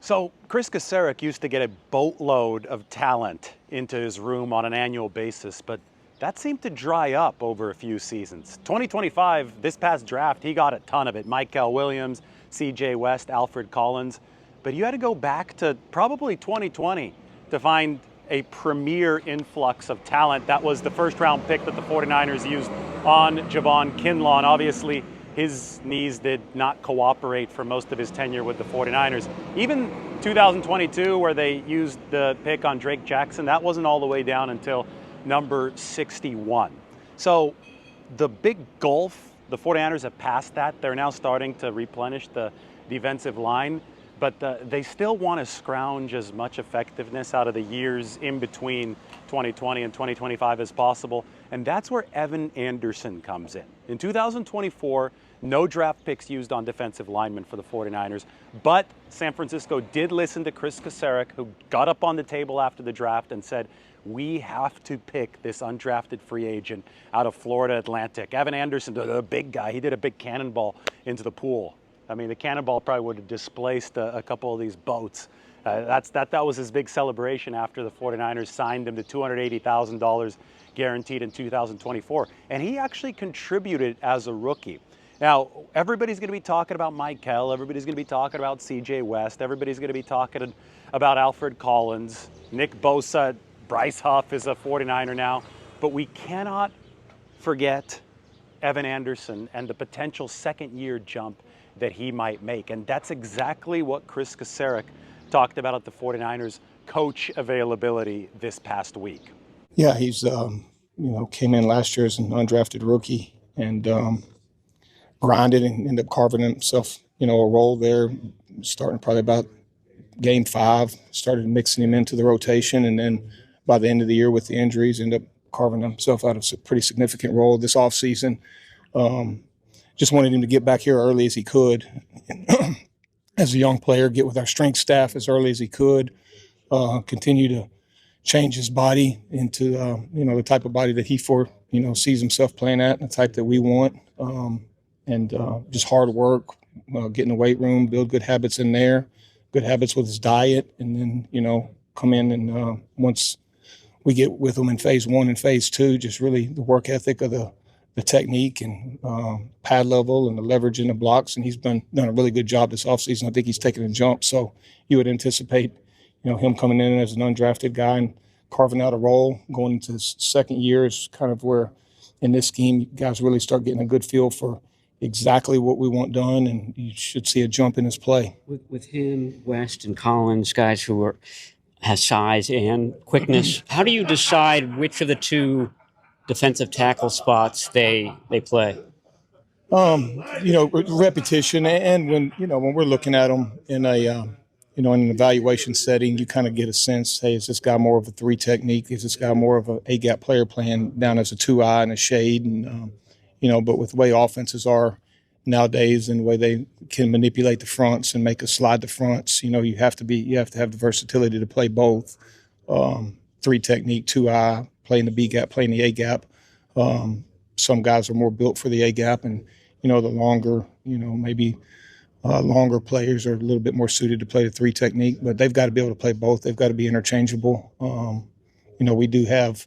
So Chris Kasarik used to get a boatload of talent into his room on an annual basis, but that seemed to dry up over a few seasons. 2025, this past draft, he got a ton of it. Michael Williams, CJ West, Alfred Collins. But you had to go back to probably 2020 to find a premier influx of talent. That was the first round pick that the 49ers used on Javon Kinlaw. Obviously, his knees did not cooperate for most of his tenure with the 49ers. Even 2022, where they used the pick on Drake Jackson, that wasn't all the way down until number 61. So the big gulf, the 49ers have passed that. They're now starting to replenish the defensive line, but they still want to scrounge as much effectiveness out of the years in between 2020 and 2025 as possible. And that's where Evan Anderson comes in. In 2024, no draft picks used on defensive linemen for the 49ers, but San Francisco did listen to Chris Kasarik, who got up on the table after the draft and said, we have to pick this undrafted free agent out of Florida Atlantic. Evan Anderson, the big guy, he did a big cannonball into the pool. I mean, the cannonball probably would have displaced a couple of these boats. That was his big celebration after the 49ers signed him to $280,000 guaranteed in 2024. And he actually contributed as a rookie. Now, everybody's going to be talking about Michael. Everybody's going to be talking about CJ West. Everybody's going to be talking about Alfred Collins. Nick Bosa, Bryce Huff is a 49er now. But we cannot forget Evan Anderson and the potential second-year jump that he might make. And that's exactly what Chris Kasarik talked about at the 49ers coach availability this past week. Yeah, he's came in last year as an undrafted rookie and grinded and ended up carving himself, a role there, starting probably about game 5, started mixing him into the rotation, and then by the end of the year with the injuries, ended up carving himself out of a pretty significant role this offseason. Just wanted him to get back here early as he could. As a young player, get with our strength staff as early as he could, continue to change his body into, the type of body that he sees himself playing at, the type that we want. And just hard work, get in the weight room, build good habits in there, good habits with his diet, and then, come in and once we get with him in phase 1 and phase 2, just really the work ethic of the technique and pad level and the leverage in the blocks. And he's done a really good job this offseason. I think he's taken a jump. So you would anticipate, him coming in as an undrafted guy and carving out a role. Going into his second year is kind of where in this scheme, you guys really start getting a good feel for exactly what we want done, and you should see a jump in his play. With him, West, and Collins, guys who has size and quickness, how do you decide which of the two defensive tackle spots they play? Repetition, and when we're looking at them in in an evaluation setting, you kind of get a sense, hey, is this guy more of a 3 technique? Is this guy more of a A-gap player playing down as a 2-eye and a shade? And but with the way offenses are nowadays and the way they can manipulate the fronts and make us slide the fronts, you have to have the versatility to play both. 3 technique, 2-eye, playing the B-gap, playing the A-gap. Some guys are more built for the A-gap, and, the longer, maybe longer players are a little bit more suited to play the 3 technique, but they've got to be able to play both. They've got to be interchangeable. We do have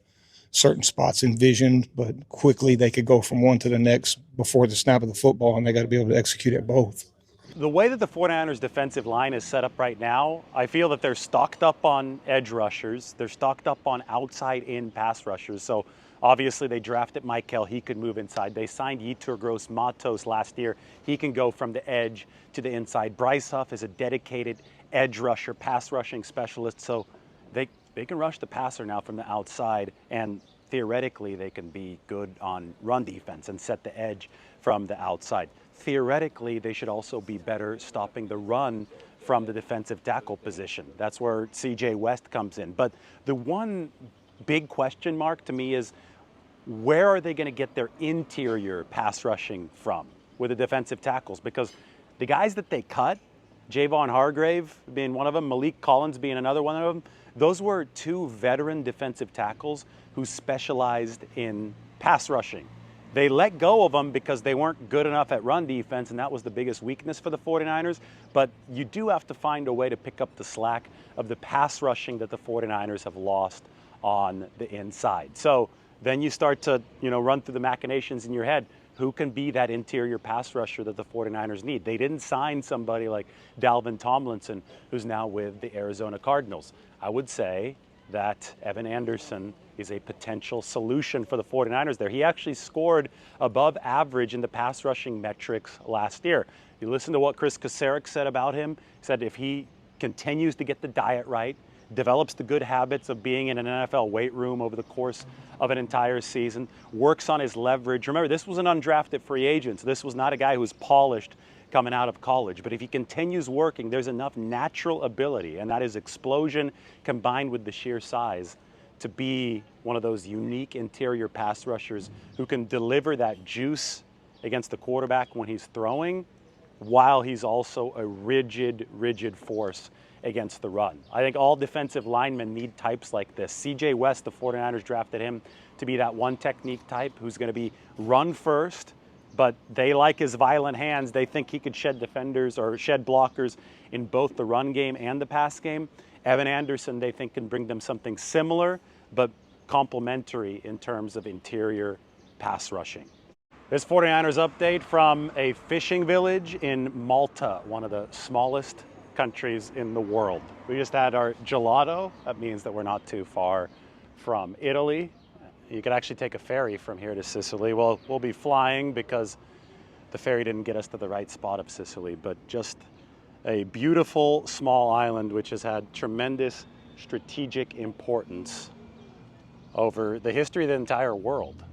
certain spots envisioned, but quickly they could go from one to the next before the snap of the football, and they got to be able to execute at both. The way that the 49ers defensive line is set up right now, I feel that they're stocked up on edge rushers. They're stocked up on outside-in pass rushers. So obviously they drafted Michael. He could move inside. They signed Yetur Gross-Matos last year. He can go from the edge to the inside. Bryce Huff is a dedicated edge rusher, pass rushing specialist. So they can rush the passer now from the outside, and theoretically they can be good on run defense and set the edge from the outside. Theoretically, they should also be better stopping the run from the defensive tackle position. That's where CJ West comes in. But the one big question mark to me is, where are they going to get their interior pass rushing from with the defensive tackles? Because the guys that they cut, Javon Hargrave being one of them, Malik Collins being another one of them, those were 2 veteran defensive tackles who specialized in pass rushing. They let go of them because they weren't good enough at run defense, and that was the biggest weakness for the 49ers. But you do have to find a way to pick up the slack of the pass rushing that the 49ers have lost on the inside. So then you start to, run through the machinations in your head. Who can be that interior pass rusher that the 49ers need? They didn't sign somebody like Dalvin Tomlinson, who's now with the Arizona Cardinals. I would say that Evan Anderson is a potential solution for the 49ers there. He actually scored above average in the pass rushing metrics last year. You listen to what Chris Kasarik said about him. He said if he continues to get the diet right, develops the good habits of being in an NFL weight room over the course of an entire season, works on his leverage. Remember, this was an undrafted free agent, so this was not a guy who was polished coming out of college. But if he continues working, there's enough natural ability, and that is explosion combined with the sheer size, to be one of those unique interior pass rushers who can deliver that juice against the quarterback when he's throwing, while he's also a rigid force against the run. I think all defensive linemen need types like this. C.J. West, the 49ers drafted him to be that one technique type who's going to be run first, but they like his violent hands. They think he could shed defenders or shed blockers in both the run game and the pass game. Evan Anderson, they think, can bring them something similar, but complementary in terms of interior pass rushing. This 49ers update from a fishing village in Malta, one of the smallest countries in the world. We just had our gelato. That means that we're not too far from Italy. You could actually take a ferry from here to Sicily. Well, we'll be flying because the ferry didn't get us to the right spot of Sicily, but just a beautiful small island which has had tremendous strategic importance over the history of the entire world.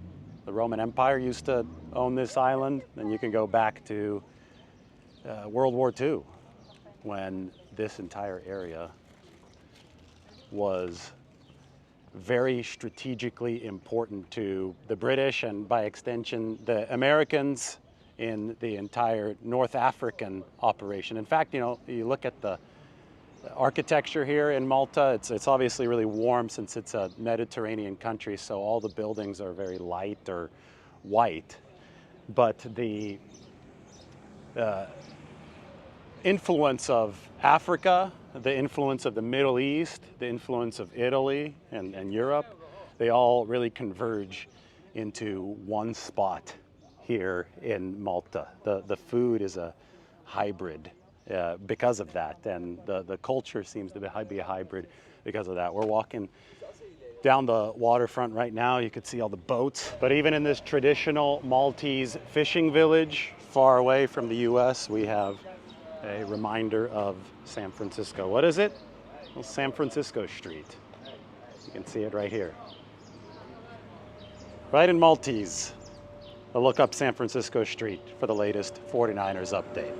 The Roman Empire used to own this island, and you can go back to World War II, when this entire area was very strategically important to the British and, by extension, the Americans in the entire North African operation. In fact, you look at the architecture here in Malta, it's obviously really warm since it's a Mediterranean country, so all the buildings are very light or white. But the influence of Africa, the influence of the Middle East, the influence of Italy and Europe, they all really converge into one spot here in Malta. The food is a hybrid because of that, and the culture seems to be a hybrid because of that. We're walking down the waterfront right now. You could see all the boats. But even in this traditional Maltese fishing village, far away from the US, we have a reminder of San Francisco. What is it? Well, San Francisco Street. You can see it right here. Right in Maltese. Look up San Francisco Street for the latest 49ers update.